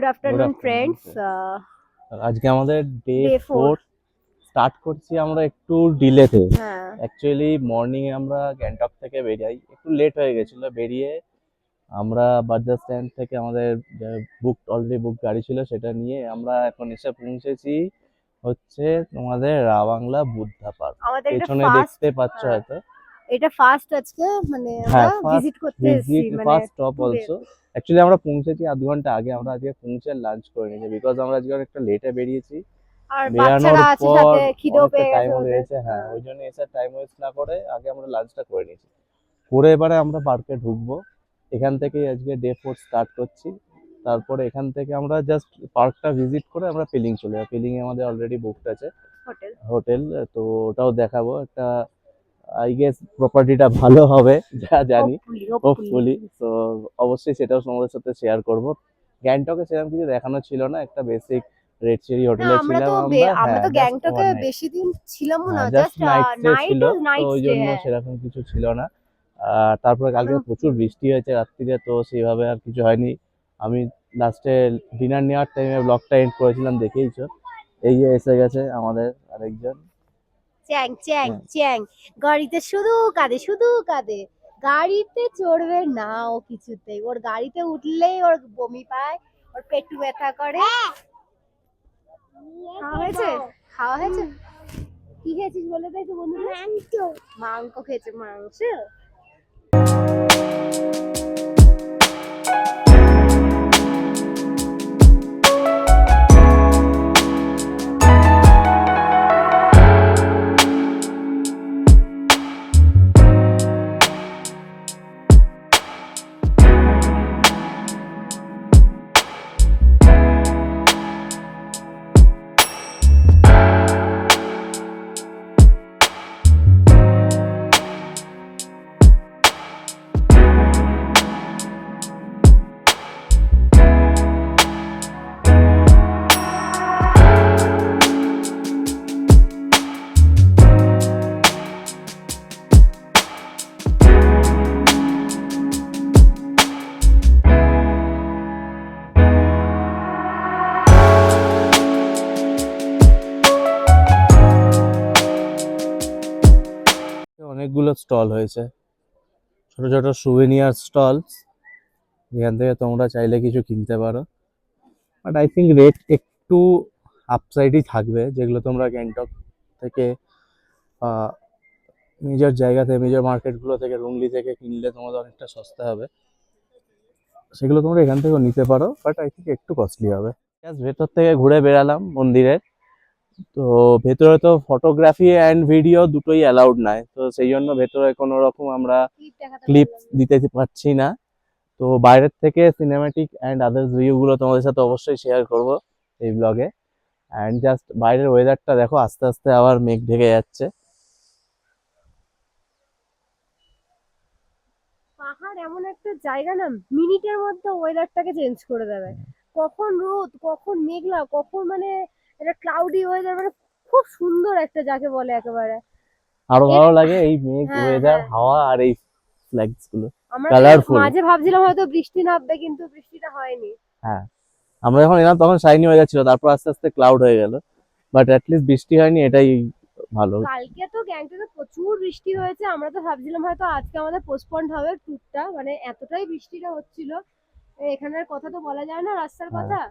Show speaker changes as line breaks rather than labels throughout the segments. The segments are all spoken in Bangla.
Good afternoon friends.
আজকে আমাদের ডে
ডে 4।
4 স্টার্ট করছি আমরা একটু ডিলেতে।
হ্যাঁ,
অ্যাকচুয়ালি মর্নিং এ আমরা গ্যাংটক থেকে বেরিয়ে একটু লেট হয়ে গেছিল। বেরিয়ে আমরা বাজার স্ট্যান্ড থেকে আমাদের অলরেডি বুক গাড়ি ছিল, সেটা নিয়ে আমরা এখন এসে পৌঁছেছি হচ্ছে তোমাদের রাবাংলা বুদ্ধা পার্ক।
আমাদের এটা
পেছনে
ফার্স্ট।
দেখতে পাচ্ছ
হ্যাঁ,
হয়তো।
এটা ফার্স্ট আজকে মানে আমরা
হ্যাঁ, ফার্স্ট
ভিজিট করতে এসেছি,
ভিজিট,
মানে
first stop
today.
Also. Actually আমরা পৌঁছেছি আধ ঘন্টা আগে। আমরা আজকে পৌঁছে লাঞ্চ করে নিয়েছি, বিকজ আমরা আজকে অনেকটা লেটে বেরিয়েছি।
আর
বেরানোর
বাচ্চারা আছে
পর
সাথে, খিদেও
অনেকটা
পেয়ে
টাইম
গেছে
হয়ে
ওদের।
গেছে। হ্যাঁ, ওই জন্য এসে টাইম ওয়েস্ট না করে আগে আমরা লাঞ্চটা করে নিয়েছি। করে এবারে আমরা পার্কে ঢুকবো। এখান থেকেই আজকে ডে 4 স্টার্ট করছি। তারপরে এখান থেকে আমরা জাস্ট পার্কটা ভিজিট করে আমরা পিলিং চলে যাবো। পিলিং এ আমাদের অলরেডি বুকড আছে
হোটেল।
হোটেল, তো ওটাও দেখাবো। একটা আই গেস প্রপার্টিটা ভালো হবে যা জানি, হোপফুলি। তো অবশ্যই সেটাও তোমাদের সাথে শেয়ার করব। গ্যাংটকে সেরকম কিছু দেখানো ছিল না, একটা বেসিক রেড চেরি
না,
হোটেলে
আমরা
ছিলাম
তো
আমরা।
আমরা
হ্যাঁ,
তো
জাস্ট
গ্যাংটকে
ওভারনাইট।
বেশি দিন ছিলামও না,
হ্যাঁ, জাস্ট
জাস্ট
নাইট স্টে ছিল,
নাইট
তো ওই
স্টে।
জন্য
হ্যাঁ,
সেরকম কিছু ছিল না। তারপরে কালকে প্রচুর বৃষ্টি হয়েছে রাত্রিরে, তো সেইভাবে আর কিছু হয়নি। আমি লাস্টে ডিনার নেওয়ার টাইমে ব্লগটা এন্ড করেছিলাম, দেখেইছো। এই যে এসে গেছে আমাদের আরেকজন।
চ্যাং চ্যাং
হ্যাঁ।
চ্যাং। গাড়িতে শুধু কাঁদে, শুধু কাঁদে। গাড়িতে চড়বে না ও কিছুতেই, ওর গাড়িতে উঠলেই ওর বমি পায়, ওর পেটু ব্যথা করে। খাওয়া হয়েছে? খাওয়া হয়েছে? কি খেয়েছিস বলে দে একটু বন্ধুদের। মাংস খেয়েছে, মাংস।
অনেকগুলো স্টল হয়েছে, ছোট ছোট সুভেনিয়ার স্টল, যেখান থেকে তোমরা চাইলে কিছু কিনতে পারো। বাট আই থিঙ্ক রেট একটু আপসাইডই থাকবে, যেগুলো তোমরা গ্যাংটক থেকে আহ, নিজের জায়গা থেকে, নিজের মার্কেটগুলো থেকে, রুংলি থেকে কিনলে তোমাদের অনেকটা সস্তা হবে। সেগুলো তোমরা এখান থেকেও নিতে পারো, বাট আই থিঙ্ক একটু কস্টলি হবে। জাস্ট ভেতর থেকে ঘুরে বেড়ালাম মন্দিরের। তো ভেতরে তো ফটোগ্রাফি অ্যান্ড ভিডিও দুটোই অ্যালাউড নয়, তো সেই জন্য ভেতরে কোনো রকম আমরা ক্লিপ দিতে পারছি না। তো বাইরের থেকে সিনেম্যাটিক অ্যান্ড আদার্স ভিউগুলো তোমাদের সাথে অবশ্যই শেয়ার করব এই ব্লগে। অ্যান্ড জাস্ট বাইরের ওয়েদারটা দেখো, আস্তে আস্তে আবার মেঘ ঢেকে যাচ্ছে।
পাহাড় এমন একটা জায়গা না, মিনিটের মধ্যে ওয়েদারটাকে চেঞ্জ করে দেবে। কখন রোদ, কখন মেঘলা, কখন মানে একটা ক্লাউডি ওয়েদার, মানে খুব সুন্দর একটা, যাকে বলে একেবারে।
আরো
এর
ভালো লাগে এই মেঘ,
হ্যাঁ
ওয়েদার,
হ্যাঁ,
হাওয়া আর এই ফ্ল্যাগস গুলো,
আমরা তো
কালারফুল।
মাঝে ভাবছিলাম হয়তো বৃষ্টি নামবে, কিন্তু বৃষ্টিটা হয়নি।
হ্যাঁ, আমরা যখন এলাম তখন শাইনি হয়ে যাচ্ছিল, তারপর আস্তে আস্তে ক্লাউড হয়ে গেল। বাট অ্যাটলিস্ট বৃষ্টি হয়নি, এটাই ভালো।
কালকে তো গ্যাংটকে প্রচুর বৃষ্টি হয়েছে, আমরা তো ভাবছিলাম হয়তো আজকে আমাদের পোস্টপন্ড হবে ট্যুরটা, মানে এতটাই বৃষ্টিটা হচ্ছিল। এখানের কথা তো বলা যায় না, রাস্তার
হ্যাঁ,
কথা।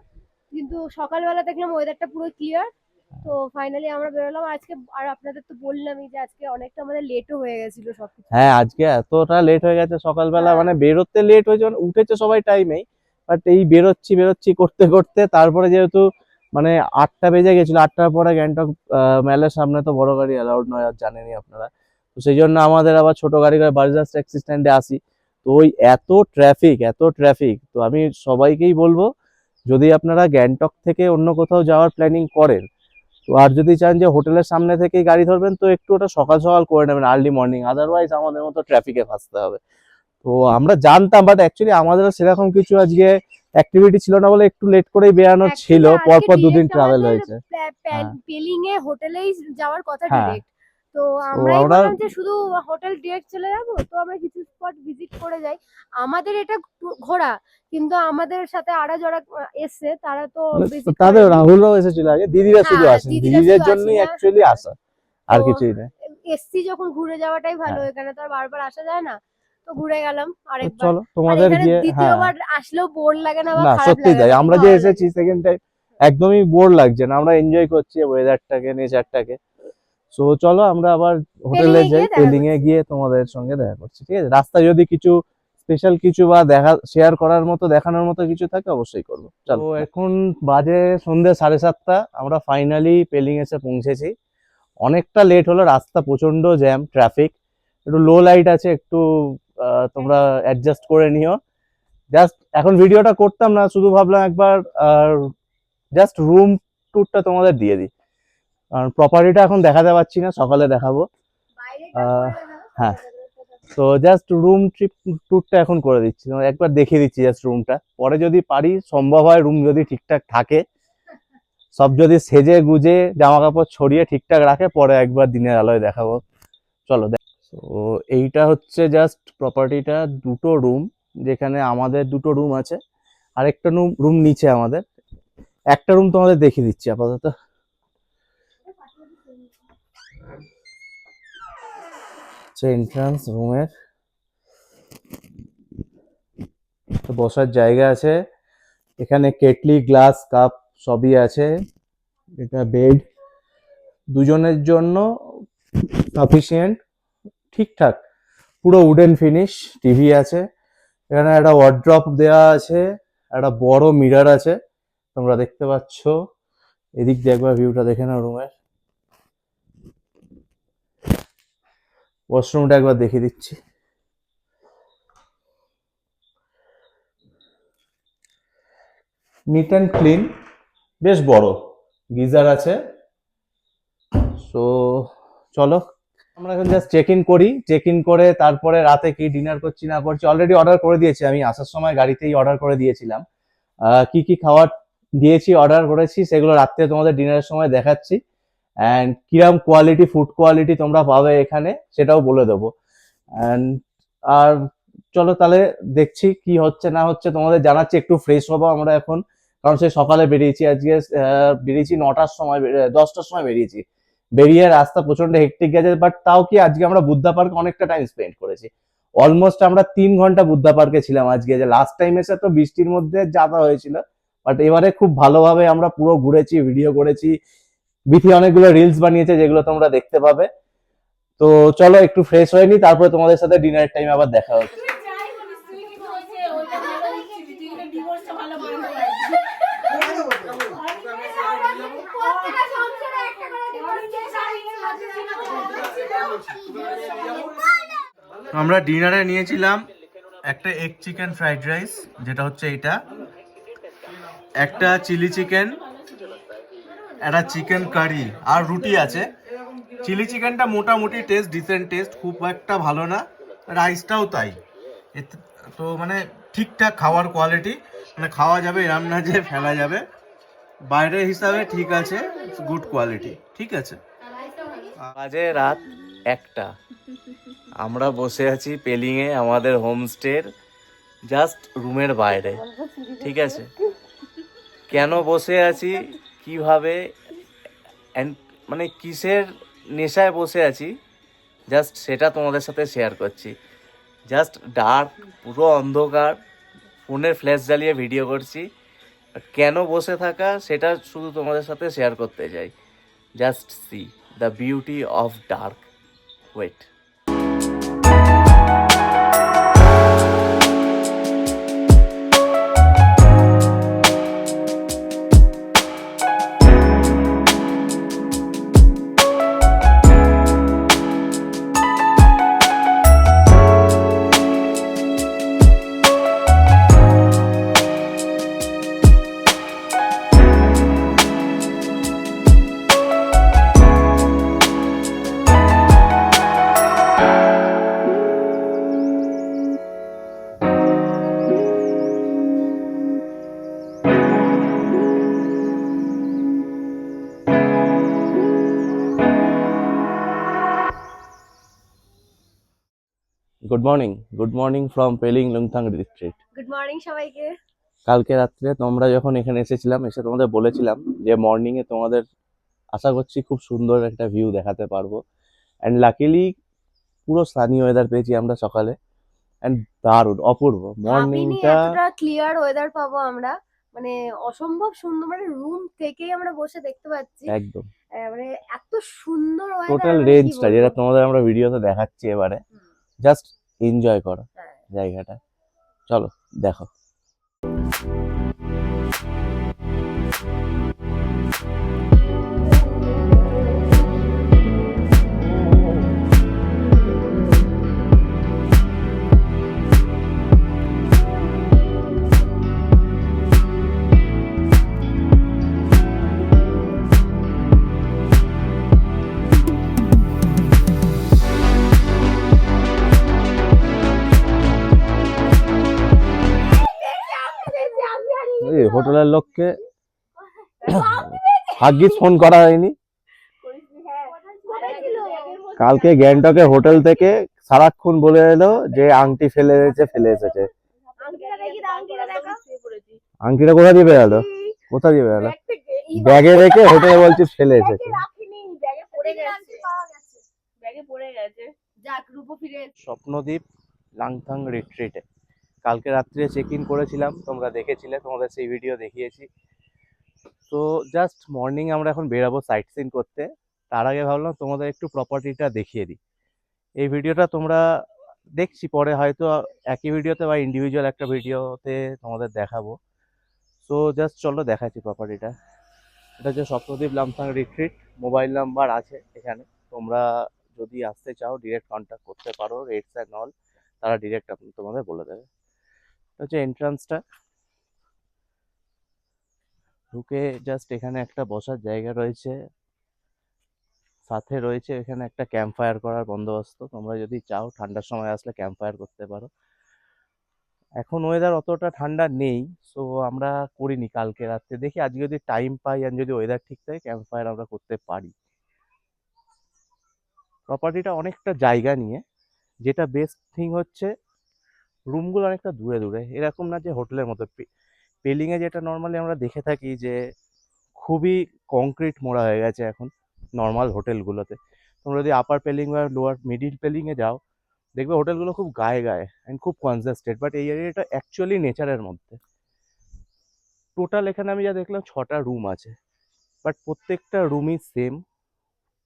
কিন্তু সকালবেলা দেখলাম ওয়েদারটা পুরো ক্লিয়ার। তো ফাইনালি আমরা বেরোলাম আজকে। আর আপনাদের তো বললামই যে আজকে অনেকটা আমাদের লেটও হয়ে গেছিল সবকিছু।
হ্যাঁ, আজকে এতটা লেট হয়ে গেছে সকালবেলা,
হ্যাঁ,
মানে বেরোতে লেট হয়েছে, মানে উঠেছে সবাই টাইমেই। বাট এই বেরোচ্ছি বেরোচ্ছি করতে করতে তারপরে যেহেতু মানে 8টা বেজে গেছিল, 8টার পরে গ্যাংটক মেলের সামনে তো বড় গাড়ি অ্যালাউড নয়, আর জানেনই আপনারা। তো সেই জন্য আমাদের আবার ছোট গাড়ি করে বাজাজ ট্যাক্সি স্ট্যান্ডে আসি। তো ওই এত ট্রাফিক, এত ট্রাফিক, তো আমি সবাইকেই বলবো, যদি আপনারা গ্যাংটক থেকে অন্য কোথাও যাওয়ার প্ল্যানিং করেন, তো আর যদি চান যে হোটেলের সামনে থেকেই গাড়ি ধরবেন, তো একটু ওটা সকাল সকাল করে নেবেন, আর্লি মর্নিং, আদারওয়াইজ আমাদের মতো ট্রাফিকে ফাঁসতে হবে। তো আমরা জানতাম, বাট অ্যাকচুয়ালি আমাদের সেরকম কিছু আজকে অ্যাক্টিভিটি ছিল না বলে একটু লেট করেই বেরানো ছিল,
অ্যাকচুয়ালি আজকে
পরপর দুদিন
ডিরেক্ট
ট্রাভেল
আমাদের
হয়েছে। হ্যাঁ,
পেলিং এ হোটেলেই যাওয়ার কথা
হ্যাঁ।
ডিরেক্ট। তো
তো
আমরাই
আমরা
বললাম যে শুধু হোটেল ডিরেক্ট চলে যাবো, তো আমরা কিছু স্পট ভিজিট করে যাই। আমাদের এটা ঘোরা, কিন্তু আমাদের সাথে আরো যারা এসছে তারা তো
মানে
বেশি
তাদের রাহুলরাও এসেছিল আগে, দিদিরা শুধু
হ্যাঁ
আসেন,
দিদিরা
দিদিদের
শুধু
জন্যই
আসেনি
অ্যাকচুয়ালি আসা, আর
তো
কিছুই না।
এসছি যখন ঘুরে যাওয়াটাই ভালো,
হ্যাঁ,
এখানে তো আর বারবার আসা যায় না, তো ঘুরে গেলাম
তো
আরেকবার।
চলো
আর
তোমাদের
এখানে
গিয়ে, হ্যাঁ,
দ্বিতীয়বার আসলেও বোর লাগে না বা
না
খারাপ
সত্যি
লাগে
তাই,
না, খুব
আমরা যে
ভালো
এসেছি
লাগে।
সেকেন্ড টাইম একদমই বোর লাগছে না, আমরা এনজয় করছি ওয়েদারটাকে, নেচারটাকে। সো চলো আমরা আবার
পেলিং
হোটেলে
এ
যাই,
গিয়ে দেখা
পেলিং এ
করছি।
গিয়ে তোমাদের সঙ্গে দেখা করছি, ঠিক আছে? রাস্তায় যদি কিছু স্পেশাল কিছু বা দেখা শেয়ার করার মতো, দেখানোর মতো কিছু থাকে অবশ্যই করবো। চলো, এখন বাজে সন্ধ্যে 7:30, আমরা ফাইনালি পেলিং এসে পৌঁছেছি। অনেকটা লেট হলো, রাস্তা প্রচন্ড জ্যাম, ট্রাফিক, একটু লো লাইট আছে, একটু তোমরা অ্যাডজাস্ট করে নিও। জাস্ট এখন ভিডিওটা করতাম না, শুধু ভাবলাম একবার জাস্ট রুম ট্যুরটা তোমাদের দিয়ে দিই, কারণ প্রপার্টিটা এখন দেখাতে পাচ্ছি না, সকালে দেখাবো।
বাইরেটা
আহ,
করে দেখাও।
হ্যাঁ, তো জাস্ট রুম ট্যুরটা এখন করে দিচ্ছি, তোমাদের একবার দেখিয়ে দিচ্ছি জাস্ট রুমটা। পরে যদি পারি, সম্ভব হয়, রুম যদি ঠিকঠাক থাকে, সব যদি সেজে গুজে জামা কাপড় ছড়িয়ে ঠিকঠাক রাখে, পরে একবার দিনের আলোয় দেখাবো। চলো তো এইটা হচ্ছে জাস্ট প্রপার্টিটা, দুটো রুম, যেখানে আমাদের দুটো রুম আছে, আরেকটা রুম নিচে আমাদের। একটা রুম তোমাদের দেখিয়ে দিচ্ছি আপাতত। এন্ট্রান্স রুমের, বসার জায়গা আছে, এখানে কেটলি, গ্লাস, কাপ সবই আছে। এটা বেড, দুজনের জন্য সাফিসিয়েন্ট, ঠিকঠাক, পুরো উডেন ফিনিশ। টিভি আছে, এখানে একটা ওয়ার্ড্রপ দেওয়া আছে, একটা বড় মিরর আছে, তোমরা দেখতে পাচ্ছ। এদিক দিয়ে একবার ভিউটা দেখে নাও রুমের। ওয়াশরুমটা একবার দেখিয়ে দিচ্ছি। নিট অ্যান্ড ক্লিন, বেশ বড়, গিজার আছে। সো চলো আমরা এখন জাস্ট চেক ইন করি, চেক ইন করে তারপরে রাতে কি ডিনার করছি না করছি, অলরেডি অর্ডার করে দিয়েছি, আমি আসার সময় গাড়িতেই অর্ডার করে দিয়েছিলাম। কি কি খাবার দিয়েছি, অর্ডার করেছি, সেগুলো রাত্রে তোমাদের ডিনারের সময় দেখাচ্ছি। অ্যান্ড কিরম কোয়ালিটি, ফুড কোয়ালিটি তোমরা পাবে এখানে, সেটাও বলে দেবো। অ্যান্ড আর চলো তাহলে দেখছি কি হচ্ছে না হচ্ছে, তোমাদের জানাচ্ছি। একটু ফ্রেশ হবো আমরা এখন, কারণ সেই সকালে বেরিয়েছি আজকে, বেরিয়েছি 9টার সময়, 10টার সময় বেরিয়েছি। বেরিয়ে রাস্তা প্রচন্ড হেক্টিক গেছে, বাট তাও কি আজকে আমরা বুদ্ধা পার্কে অনেকটা টাইম স্পেন্ড করেছি। অলমোস্ট আমরা 3 ঘন্টা বুদ্ধা পার্কে ছিলাম আজকে, যে লাস্ট টাইম এসে তো বৃষ্টির মধ্যে যাতা হয়েছিল, বাট এবারে খুব ভালোভাবে আমরা পুরো ঘুরেছি, ভিডিও করেছি। বিথি অনেকগুলো রিলস বানিয়েছে, যেগুলো তোমরা দেখতে পাবে। তো চলো একটু ফ্রেশ হয়ে নি, তারপরে তোমাদের সাথে ডিনার টাইম আবার দেখা হচ্ছে। আমরা ডিনারে নিয়েছিলাম একটা এগ চিকেন ফ্রাইড রাইস, যেটা হচ্ছে এইটা, একটা চিলি চিকেন, একটা চিকেন কারি, আর রুটি আছে। চিলি চিকেনটা মোটামুটি টেস্ট, ডিসেন্ট টেস্ট, খুব একটা ভালো না। রাইসটাও তাই। তো মানে ঠিকঠাক খাওয়ার কোয়ালিটি, মানে খাওয়া যাবে, এরম না যে ফেলা যাবে। বাইরের হিসাবে ঠিক আছে, গুড কোয়ালিটি, ঠিক আছে। বাজে রাত 1টা, আমরা বসে আছি পেলিংয়ে আমাদের হোমস্টের জাস্ট রুমের বাইরে, ঠিক আছে? কেন বসে আছি, কিভাবে, মানে কিসের নেশায় বসে আছি, জাস্ট সেটা তোমাদের সাথে শেয়ার করছি। জাস্ট ডার্ক, পুরো অন্ধকার, ফোনের ফ্ল্যাশ জ্বালিয়ে ভিডিও করছি। কেন বসে থাকা সেটা শুধু তোমাদের সাথে শেয়ার করতে চাই। Just see the beauty of dark. Wait, good morning, good morning from Pelling Lungthang district.
Good morning সবাইকে।
কালকে রাত্রে তোমরা যখন এখানে এসেছিলাম, এসে তোমাদের বলেছিলাম যে মর্নিং এ তোমাদের আশা করছি খুব সুন্দর একটা ভিউ দেখাতে পারবো। অ্যান্ড লাকিলি পুরো সানি ওয়েদার পেয়েছি আমরা সকালে, অ্যান্ড দারুণ অপূর্ব
ভাবিনি
মর্নিংটা।
এতটা ক্লিয়ার ওয়েদার পাবো আমরা, মানে অসম্ভব সুন্দর, মানে রুম থেকেই আমরা বসে দেখতে পাচ্ছি।
একদম
মানে এত সুন্দর ওয়েদার,
টোটাল
মানে কি
রেঞ্জটা
বলবো।
যেটা তোমাদের আমরা ভিডিওতে দেখাচ্ছি এবারে, জাস্ট এনজয় করো
হ্যাঁ।
জায়গাটা। চলো দেখো। এই হোটেলের লোককে ভাগ্যিস ফোন করা হয়নি। কালকে গ্যাংটকে হোটেল থেকে সারাক্ষণ বলে এলো যে আংটি ফেলে এসেছে। আংটিটা কোথা দিয়ে বেরালো? কোথা দিয়ে বেরালো? ব্যাগে রেখে হোটেলে বলছিস ফেলে এসেছে। স্বপ্নদ্বীপ লাংথাং রিট্রিটে কালকে রাত্রে চেক ইন করেছিলাম, তোমরা দেখেছিলে, তোমাদের সেই ভিডিও দেখিয়েছি। তো জাস্ট মর্নিং আমরা এখন বেরাবো সাইট সিন করতে। তার আগে ভাবলাম তোমাদের একটু প্রপার্টিটা দেখিয়ে দিই। এই ভিডিওটা তোমরা দেখছি পরে হয়তো একই ভিডিওতে বা ইন্ডিভিজুয়াল একটা ভিডিওতে তোমাদের দেখাবো। সো জাস্ট চলো দেখাচ্ছি প্রপার্টিটা। এটা হচ্ছে স্বপ্নদ্বীপ লামসাং রিট্রিট। মোবাইল নাম্বার আছে এখানে, তোমরা যদি আসতে চাও ডিরেক্ট কন্ট্যাক্ট করতে পারো। রেটস অ্যান্ড অল তারা ডিরেক্ট তোমাদের বলে দেবে। এটা হচ্ছে এন্ট্রান্সটা। ঢুকে জাস্ট এখানে একটা বসার জায়গা রয়েছে, সাথে রয়েছে এখানে একটা ক্যাম্প ফায়ার করার বন্দোবস্ত। তোমরা যদি চাও ঠান্ডার সময় আসলে ক্যাম্প ফায়ার করতে পারো। এখন ওয়েদার অতটা ঠান্ডা নেই, সো আমরা করিনি কালকে রাত্রে। দেখি আজকে যদি টাইম পাই আর যদি ওয়েদার ঠিক থাকে ক্যাম্প ফায়ার আমরা করতে পারি। প্রপার্টিটা অনেকটা জায়গা নিয়ে, যেটা বেস্ট থিং হচ্ছে রুমগুলো অনেকটা দূরে দূরে। এরকম না যে হোটেলের মতো পেলিংয়ে যেটা নর্মালি আমরা দেখে থাকি যে খুবই কংক্রিট মোড়া হয়ে গেছে এখন নর্মাল হোটেলগুলোতে। তোমরা যদি আপার পেলিং বা লোয়ার মিডিল পেলিংয়ে যাও দেখবে হোটেলগুলো খুব গায়ে গায়ে অ্যান্ড খুব কনজাস্টেড, বাট এই এরিয়াটা অ্যাকচুয়ালি নেচারের মধ্যে। টোটাল এখানে আমি যা দেখলাম 6টা রুম আছে, বাট প্রত্যেকটা রুমই সেম,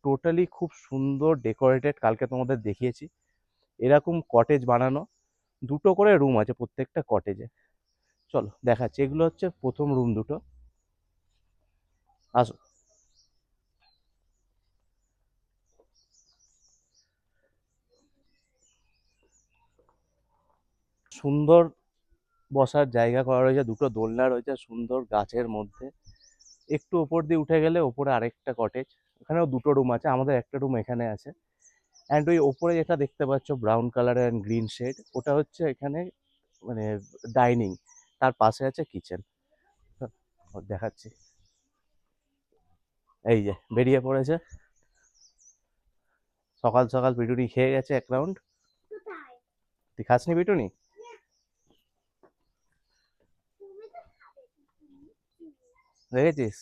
টোটালি খুব সুন্দর ডেকোরেটেড। কালকে তোমাদের দেখিয়েছি এরকম কটেজ বানানো, 2টো করে রুম আছে প্রত্যেকটা কটেজে। চলো দেখাচ্ছি। এগুলো হচ্ছে প্রথম রুম দুটো, আসো। সুন্দর বসার জায়গা করা রয়েছে, 2টো দোলনা রয়েছে সুন্দর গাছের মধ্যে। একটু ওপর দিয়ে উঠে গেলে ওপরে আরেকটা কটেজ, ওখানেও 2টো রুম আছে, আমাদের একটা রুম এখানে আছে। অ্যান্ড ওই ওপরে যেটা দেখতে পাচ্ছ brown colour and green shade, ওটা হচ্ছে এখানে মানে ডাইনিং, তার পাশে আছে কিচেন। দেখাচ্ছি, এই যে বেরিয়ে পড়েছে সকাল সকাল। পিটুনি খেয়ে গেছে 1 রাউন্ড। তুই খাসনি পিটুনি? দেখেছিস?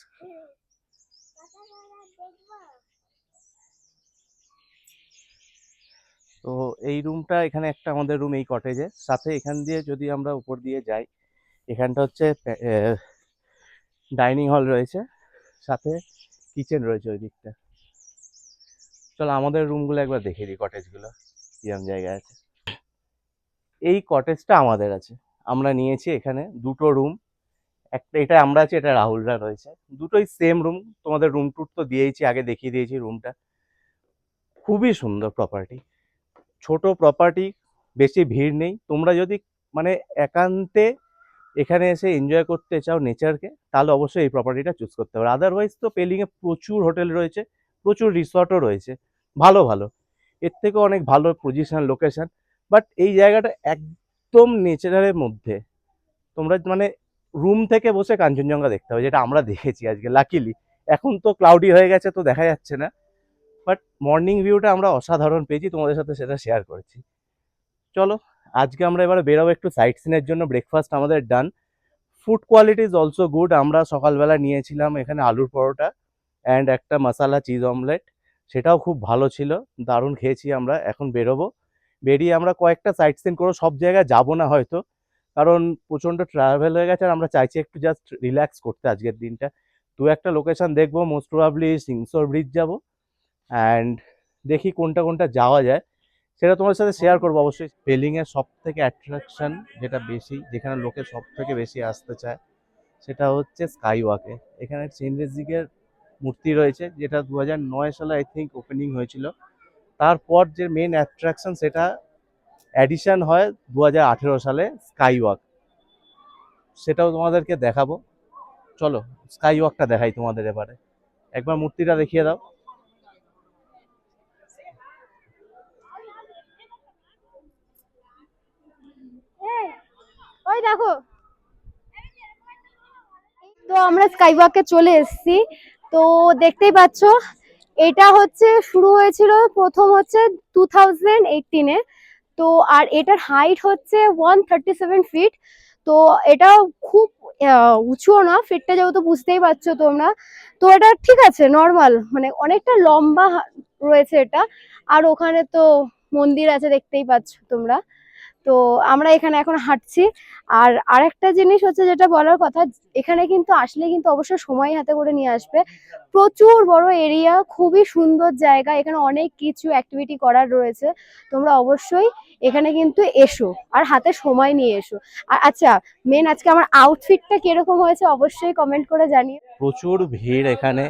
তো এই রুমটা, এখানে একটা আমাদের রুম এই কটেজে, সাথে এখান দিয়ে যদি আমরা উপর দিয়ে যাই, এখানটা হচ্ছে ডাইনিং হল রয়েছে, সাথে কিচেন রয়েছে ওই দিকটা। চলো আমাদের রুমগুলো একবার দেখে দিই, কটেজগুলো কিরম জায়গায় আছে। এই কটেজটা আমাদের আছে, আমরা নিয়েছি এখানে 2টো রুম। একটা এটা আমরা আছি, এটা রাহুলরা রয়েছে। দুটোই সেম রুম। তোমাদের রুম ট্যুর তো দিয়েছি, আগে দেখিয়ে দিয়েছি রুমটা। খুবই সুন্দর প্রপার্টি, ছোট প্রপার্টি, বেশি ভিড় নেই। তোমরা যদি মানে একান্তে এখানে এসে এনজয় করতে চাও নেচারকে, তাহলে অবশ্যই এই প্রপার্টিটা চুজ করতে পারো। আদারওয়াইজ তো পেলিংয়ে প্রচুর হোটেল রয়েছে, প্রচুর রিসর্টও রয়েছে, ভালো ভালো, এর থেকে অনেক ভালো পজিশন লোকেশন। বাট এই জায়গাটা একদম নেচারের মধ্যে। তোমরা মানে রুম থেকে বসে কাঞ্চনজঙ্ঘা দেখতে হবে, যেটা আমরা দেখেছি আজকে লাকিলি। এখন তো ক্লাউডি হয়ে গেছে, তো দেখা যাচ্ছে না, বাট মর্নিং ভিউটা আমরা অসাধারণ পেয়েছি, তোমাদের সাথে সেটা শেয়ার করেছি। চলো আজকে আমরা এবারে বেরোবো একটু সাইট সিনের জন্য। ব্রেকফাস্ট আমাদের done. Food quality is also good. আমরা সকালবেলা নিয়েছিলাম এখানে আলুর পরোটা অ্যান্ড একটা মশালা চিজ অমলেট, সেটাও খুব ভালো ছিল, দারুণ খেয়েছি আমরা। এখন বেরোবো, বেরিয়ে আমরা কয়েকটা সাইট সিন করবো, সব জায়গায় যাবো না হয়তো, কারণ প্রচণ্ড ট্রাভেল হয়ে গেছে আর আমরা চাইছি একটু জাস্ট রিল্যাক্স করতে আজকের দিনটা। দু একটা লোকেশন দেখবো, মোস্ট প্রবাবলি সিংসর ব্রিজ যাবো, অ্যান্ড দেখি কোনটা কোনটা যাওয়া যায় সেটা তোমার সাথে শেয়ার করবো অবশ্যই। পেলিংয়ের সব থেকে অ্যাট্রাকশন যেটা বেশি, যেখানে লোকে সব থেকে বেশি আসতে চায়, সেটা হচ্ছে স্কাই ওয়াকে। এখানে চেনজিকের মূর্তি রয়েছে, যেটা 2009 সালে আই থিঙ্ক ওপেনিং হয়েছিল। তারপর যে মেন অ্যাট্রাকশন সেটা অ্যাডিশন হয় 2018 সালে, স্কাই ওয়াক। সেটাও তোমাদেরকে দেখাবো। চলো স্কাই ওয়াকটা দেখাই তোমাদের এবারে। একবার মূর্তিটা দেখিয়ে দাও।
ওই দেখো, তো আমরা স্কাই ওয়াকে চলে এসেছি। তো দেখতেই পাচ্ছ, এটা হচ্ছে শুরু হয়েছিল প্রথম হচ্ছে 2018-এ। তো আর এটার হাইট হচ্ছে 137 ফিট। তো এটা খুব উঁচুও না, ফিটটা যেহেতু বুঝতেই পারছো তোমরা। তো এটা ঠিক আছে, নর্মাল, মানে অনেকটা লম্বা রয়েছে এটা। আর ওখানে তো মন্দির আছে, দেখতেই পাচ্ছ তোমরা। তো আমরা এখানে এখন হাঁটছি। আর আরেকটা জিনিস হচ্ছে যেটা বলার কথা, এখানে কিন্তু আসলে কিন্তু অবশ্যই সময় হাতে করে নিয়ে আসবে। প্রচুর বড় এরিয়া, খুবই সুন্দর জায়গা, এখানে অনেক কিছু অ্যাক্টিভিটি করার রয়েছে। তোমরা অবশ্যই এখানে কিন্তু এসো, আর হাতে সময় নিয়ে এসো। আর আচ্ছা, মেন আজকে আমার আউটফিটটা কিরকম হয়েছে অবশ্যই কমেন্ট করে জানিও।
প্রচুর ভিড় এখানে,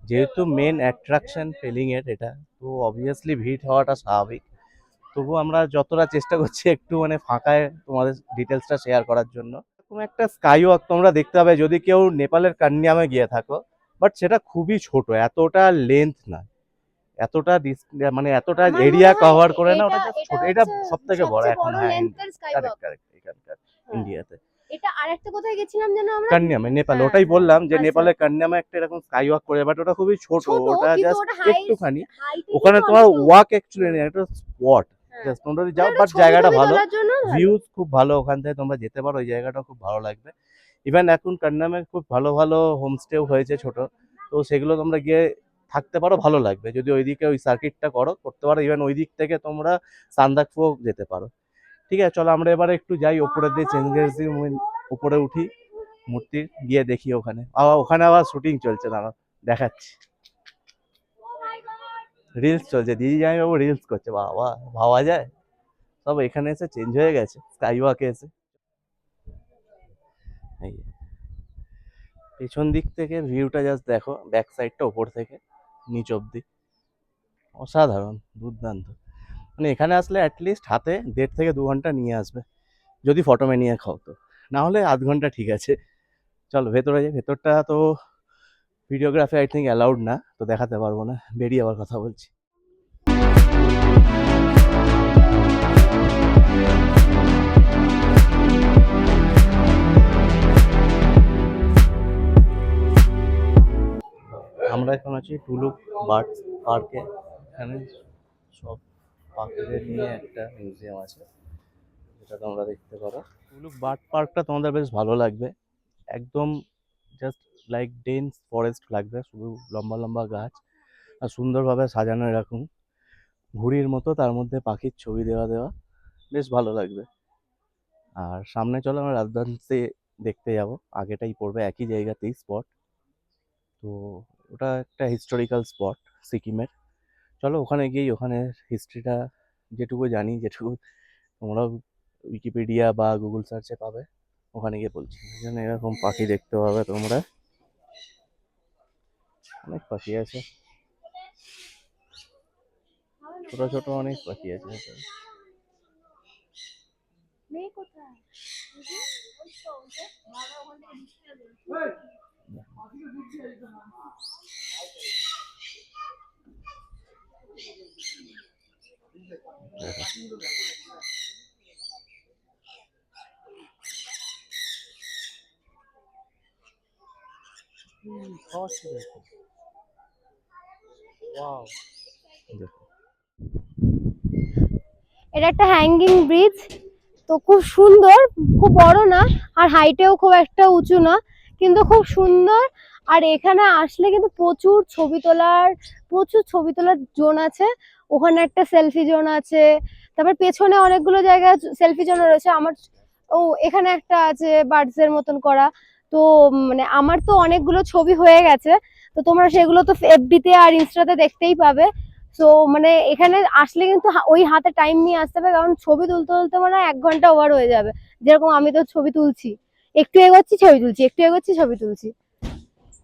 যেহেতু মেন অ্যাট্রাকশন পেলিং এর এটা, তো অবভিয়াসলি ভিড় হওয়াটা স্বাভাবিক। তবু আমরা যতটা চেষ্টা করছি একটু মানে ফাঁকায় তোমাদের ডিটেলসটা শেয়ার করার জন্য। এরকম একটা স্কাই ওয়াক তোমরা দেখতে পাবে যদি কেউ নেপালের কান্যামে গিয়ে থাকো, বাট সেটা খুবই ছোট, এতটা লেন্থ না, এতটা মানে এতটা
আমার
এরিয়া
মনে হয়
কভার করে না,
এটা
ওটা জাস্ট
এটা
ছোট। এটা
হচ্ছে
সব থেকে বড়
সবচেয়ে
এখন,
বড়
হ্যাঁ।
লেন্থের স্কাই
কারেক্ট
ওয়াক।
কারেক্ট, এখানকার ইন্ডিয়াতে।
এটা আরেকটা কোথায় গেছিলাম যেন আমরা?
কান্যামে, নেপাল।
হ্যাঁ
ওটাই
হ্যাঁ,
বললাম যে
আচ্ছা।
নেপালের কান্যামে একটা এরকম স্কাই ওয়াক করে, বাট ওটা খুবই ছোট,
ছোট,
ওটা
কিন্তু
জাস্ট
ওটা হাইট,
একটুখানি।
হাইটে
ওখানে
কিন্তু
তোমার
অনেকটা
ওয়াক অ্যাকচুয়ালি নেই, একটা স্পট
হ্যাঁ,
জাস্ট তোমরা যদি
মানে
যাও,
ওটা
বাট
ছবি
জায়গাটা
টবি
ভালো,
তোলার জন্য ভালো।
ভিউজ খুব ভালো, ওখান থেকে তোমরা যেতে পারো, ওই জায়গাটা খুব ভালো লাগবে। ইভেন এখন কান্নামে খুব ভালো ভালো হোমস্টেও হয়েছে ছোট, তো সেগুলো তোমরা গিয়ে থাকতে পারো, ভালো লাগবে। যদি ওইদিকে ওই সার্কিটটা করতে পারো, ইভেন ওই দিক থেকে তোমরা সান্দাকফু যেতে পারো। ঠিক আছে, চলো আমরা এবারে একটু যাই উপরের দিয়ে, চেঞ্জেস দিয়ে উপরে উঠি মূর্তির, গিয়ে দেখি ওখানে। ওখানে আবার শুটিং চলছে, দাঁড়াও দেখাচ্ছি। রিলস চলছে, দিদি জামাই বাবু রিলস করছে, বাবা ভাবা যায়, সব এখানে এসে চেঞ্জ হয়ে গেছে স্কাই ওয়াকে এসে। এই পেছন দিক থেকে ভিউটা জাস্ট দেখো, ব্যাক সাইডটা ওপর থেকে নিচ অব্দি, অসাধারণ, দুর্দান্ত। মানে এখানে আসলে অ্যাটলিস্ট হাতে 1.5 থেকে 2 ঘন্টা নিয়ে আসবে, যদি ফটোম্যানিয়া খাও তো, না হলে আধ ঘন্টা ঠিক আছে। চলো ভেতরে যাই। ভেতরটা তো ভিডিওগ্রাফি আই থিঙ্ক অ্যালাউড না, তো দেখাতে পারবো না, বেরিয়ে আবার কথা বলছি। আমরা এখন আছি টুলুক বার্ড পার্কে। এখানে সব পাখিদের নিয়ে একটা মিউজিয়াম আছে, যেটা তোমরা দেখতে পারো। টুলুক বার্ড পার্কটা তোমাদের বেশ ভালো লাগবে, একদম জাস্ট লাইক ডেন্স ফরেস্ট লাগবে, শুধু লম্বা লম্বা গাছ আর সুন্দরভাবে সাজানো এরকম ঘুড়ির মতো, তার মধ্যে পাখির ছবি দেওয়া দেওয়া, বেশ ভালো লাগবে। আর সামনে চলো আমরা রাজধানী দেখতে যাব, আগেটাই পড়বে একই জায়গাতেই স্পট। তো ওটা একটা হিস্টোরিক্যাল স্পট সিকিমের। চলো ওখানে গিয়েই ওখানে হিস্ট্রিটা যেটুকু জানি, যেটুকু তোমরাও উইকিপিডিয়া বা গুগল সার্চে পাবে, ওখানে গিয়ে বলছি। এখানে এরকম পাখি দেখতে পাবে তোমরা, অনেক পাখি আছে, ছোট ছোট অনেক পাখি আছে এখানে।
মেয়ে কোথায়? ওই তো, ওই যে, বাবা ওখান থেকে দিচ্ছে।
দেখো।
এটা একটা হ্যাঙ্গিং ব্রিজ। তো খুব সুন্দর, খুব বড় না আর হাইটেও খুব একটা উঁচু না, কিন্তু খুব সুন্দর। আর এখানে আসলে কিন্তু প্রচুর ছবি তোলার জোন আছে। ওখানে একটা সেলফি জোন আছে, তারপর পেছনে অনেকগুলো জায়গায় সেলফি জোন রয়েছে। ও এখানে একটা আছে বার্ডস এর মতন করা। তো মানে আমার তো অনেকগুলো ছবি হয়ে গেছে, তো তোমরা সেগুলো তো এফবি তে আর ইনস্টাতে দেখতেই পাবে। তো মানে এখানে আসলে কিন্তু ওই হাতে টাইম নিয়ে আসতে হবে, কারণ ছবি তুলতে তুলতে মানে 1 ঘন্টা ওভার হয়ে যাবে। যেরকম আমি তো ছবি তুলছি, একটু এগোচ্ছি ছবি তুলছি, একটু এগোচ্ছি ছবি তুলছি।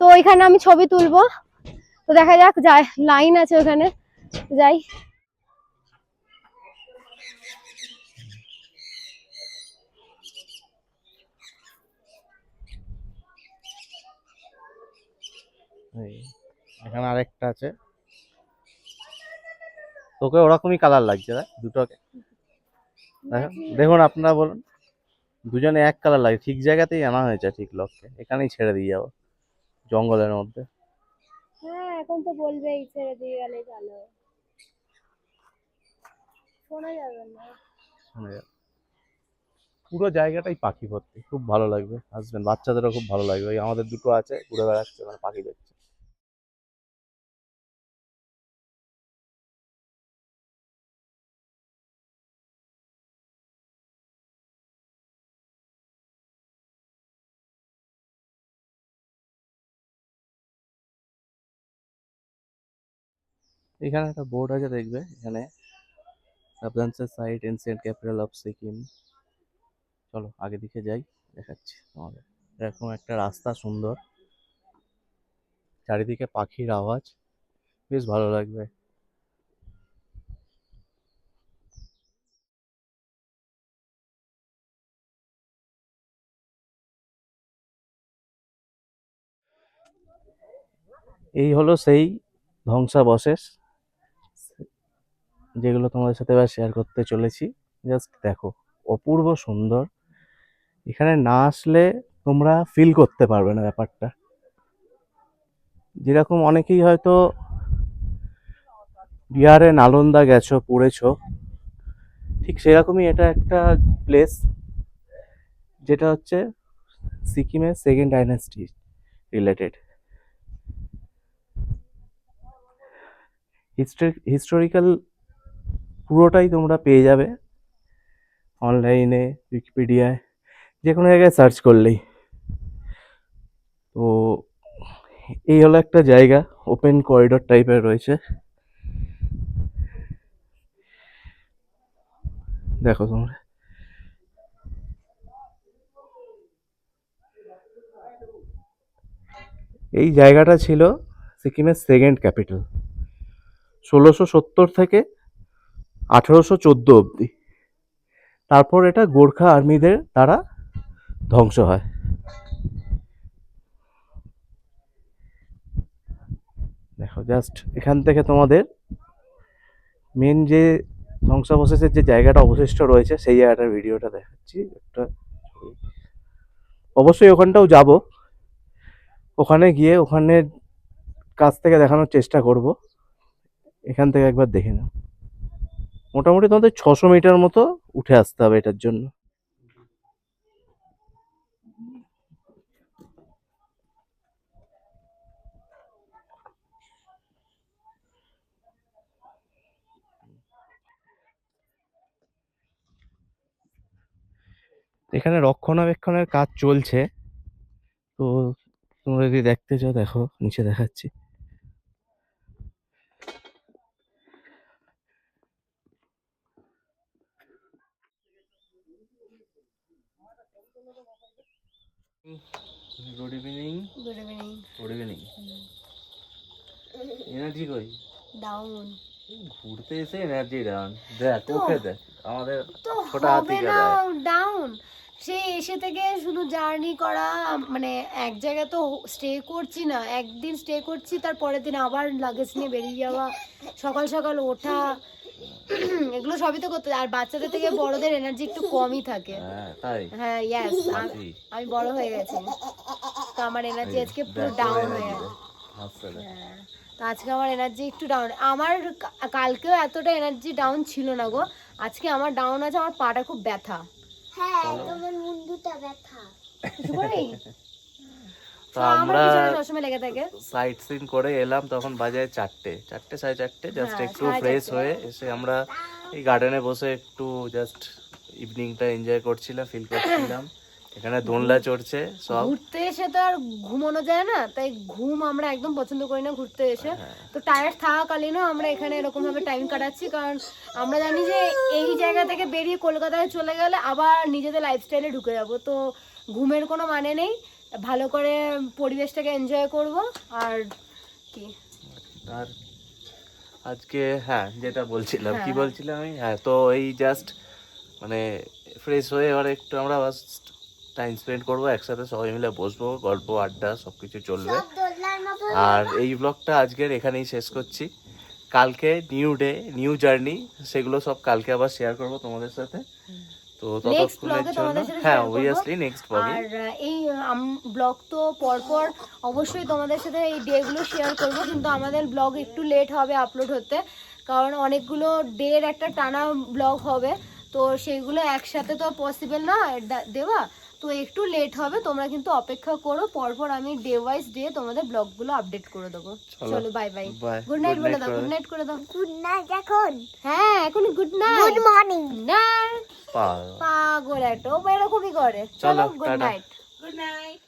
তো এখানে আমি ছবি তুলবো, তো দেখা যাক, যায় লাইন আছে ওখানে, যাই।
এই, এখানে আরেকটা আছে, তোকে ওরকমই কালার লাগছে দেখ দুটোকে। দেখুন আপনারা বলুন, দুজনে এক কালার লাগে, ঠিক জায়গাতেই আনা হয়েছে, ঠিক লক্ষ্যে। এখানেই ছেড়ে দিয়ে যাবো জঙ্গলের মধ্যে।
হ্যাঁ, এখন তো বলবেই ছেড়ে দিয়ে গেলে ভালো, শোনা যাবে না।
শোনা যাবে। পুরো জায়গাটাই পাখি ভর্তি, খুব ভালো লাগবে, আসবেন, বাচ্চাদেরও খুব ভালো লাগবে। ওই আমাদের দুটো আছে ঘুরে বেড়াচ্ছে, মানে পাখি দেখছে। এখানে একটা বোর্ড আছে, দেখবে এখানে, সাবধানসের site ancient capital of Sikkim. চলো আগে দিকে যাই, দেখাচ্ছি তোমাদের। এরকম একটা রাস্তা সুন্দর, চারিদিকে পাখির আওয়াজ, বেশ ভালো লাগবে। এই হলো সেই ধ্বংসাবশেষ, যেগুলো তোমাদের সাথে এবার শেয়ার করতে চলেছি। জাস্ট দেখো, অপূর্ব সুন্দর। এখানে না আসলে তোমরা ফিল করতে পারবে না ব্যাপারটা। যেরকম অনেকেই হয়তো বিহারে নালন্দা গেছো, পড়েছো, ঠিক সেরকমই এটা একটা প্লেস, যেটা হচ্ছে সিকিমের সেকেন্ড ডাইনাস্টি রিলেটেড। হিস্টোরিক্যাল পুরোটাই তোমরা পেয়ে যাবে অনলাইনে, উইকিপিডিয়ায়, যে কোনো জায়গায় সার্চ করলেই। তো এই হলো একটা জায়গা, ওপেন করিডোর টাইপের রয়েছে, দেখো তোমরা। এই জায়গাটা ছিল সিকিমের সেকেন্ড ক্যাপিটাল, 1670 থেকে 1814 অবধি। তারপর এটা গোর্খা আর্মিদের দ্বারা ধ্বংস হয়। দেখো জাস্ট এখান থেকে তোমাদের মেন যে ধ্বংসাবশেষের যে জায়গাটা অবশিষ্ট রয়েছে, সেই জায়গাটার ভিডিওটা দেখাচ্ছি একটা। অবশ্যই ওখানটাও যাব, ওখানে গিয়ে ওখানের কাছ থেকে দেখানোর চেষ্টা করব। এখান থেকে একবার দেখে নাও, মোটামুটি তোমাদের 600 মিটার মতো উঠে আসতে হবে এটার জন্য। এখানে রক্ষণাবেক্ষণের কাজ চলছে, তো তোমরা যদি দেখতে চাও দেখো, নিচে দেখাচ্ছি। Good evening.
Good evening.
Good evening. Energy কই?
ডাউন।
ঘুরতে এসে এনার্জি ডাউন, দেখ ওকে দেখ, আমাদের
তো
ছোট
হবে
হাতিকে
না
দেখ।
ডাউন, সে এসে থেকে শুধু জার্নি করা, মানে এক জায়গায় তো স্টে করছি না, একদিন স্টে করছি, তার পরের দিন আবার লাগেজ নিয়ে বেরিয়ে যাওয়া, সকাল সকাল ওঠা, এগুলো সবই তো করতে, আর বাচ্চাদের থেকে বড়দের এনার্জি একটু কমই থাকে।
হ্যাঁ তাই।
হ্যাঁ, ইয়েস, আমি বড় হয়ে গেছি, তো আমার এনার্জি আজকে পুরো ডাউন হয়ে গেছে। হ্যাঁ, তো আজকে আমার এনার্জি একটু ডাউন। আমার কালকেও এতটা এনার্জি ডাউন ছিল না গো, আজকে আমার ডাউন আছে, আমার পাটা খুব ব্যথা।
হ্যাঁ তোমার মুন্ডুটা ব্যথা।
করেই
তো
আমার
আমরা
পিছনে সবসময় লেগে থাকে।
সাইট সিন করে এলাম, তখন বাজে 4টে 4:30 জাস্ট
হ্যাঁ,
একটু
4:30
ফ্রেশ হয়ে এসে আমরা এই গার্ডেনে বসে একটু জাস্ট ইভিনিংটা এনজয় করছিলাম, ফিল করছিলাম। এখানে দোলনা চড়ছে সব।
ঘুরতে এসে তো আর ঘুমানো যায় না, তাই ঘুম আমরা একদম পছন্দ করি না ঘুরতে এসে। তো টায়ার্ড থাকাকালীনও আমরা এখানে এরকম ভাবে টাইম কাটাচ্ছি, কারণ আমরা জানি যে এই জায়গা থেকে বেরিয়ে কলকাতায় চলে গেলে আবার নিজেদের লাইফস্টাইলে ঢুকে যাব, তো ঘুমের কোনো মানে নেই। ভালো করে পরিবেশটাকে এনজয় করব। আর কি
আর আজকে হ্যাঁ যেটা বলছিলাম, কি
হ্যাঁ।
বলছিলাম আমি, হ্যাঁ তো এই জাস্ট মানে ফ্রেশ হয়ে এবার একটু আমরা বাস টাইম স্পেন্ড করবো একসাথে, সবাই মিলে বসবো, গল্প আড্ডা সবকিছু চলবে।
সব দোলনার মতো।
আর এই ব্লগটা আজকের এখানেই শেষ করছি। কালকে নিউ ডে, নিউ জার্নি, সেগুলো সব কালকে আবার শেয়ার করবো তোমাদের সাথে। তো
নেক্সট
ততক্ষণের
ব্লগে
জন্য
তোমাদের সাথে
হ্যাঁ
শেয়ার করব।
অবভিয়াসলি নেক্সট ব্লগে।
আর এই ব্লগ তো পরপর অবশ্যই তোমাদের সাথে এই ডেগুলো শেয়ার করব, কিন্তু আমাদের ব্লগ একটু লেট হবে আপলোড হতে, কারণ অনেকগুলো ডের একটা টানা ব্লগ হবে, তো সেইগুলো একসাথে তো পসিবল না দেওয়া, তো একটু লেট হবে। তোমরা কিন্তু অপেক্ষা করো, পরপর আমি ডে ওয়াইজ ডে তোমাদের ব্লগগুলো আপডেট করে দেবো। চলো bye bye,
bye,
good night বলে দাও, গুড নাইট করে দাও।
গুড নাইট এখন।
হ্যাঁ এখন good
good
night.
Morning.
Night
পাল।
পাগল একটা, ও এরকমই করে।
চলো,
চলো গুড
টাটা।
নাইট। Good night.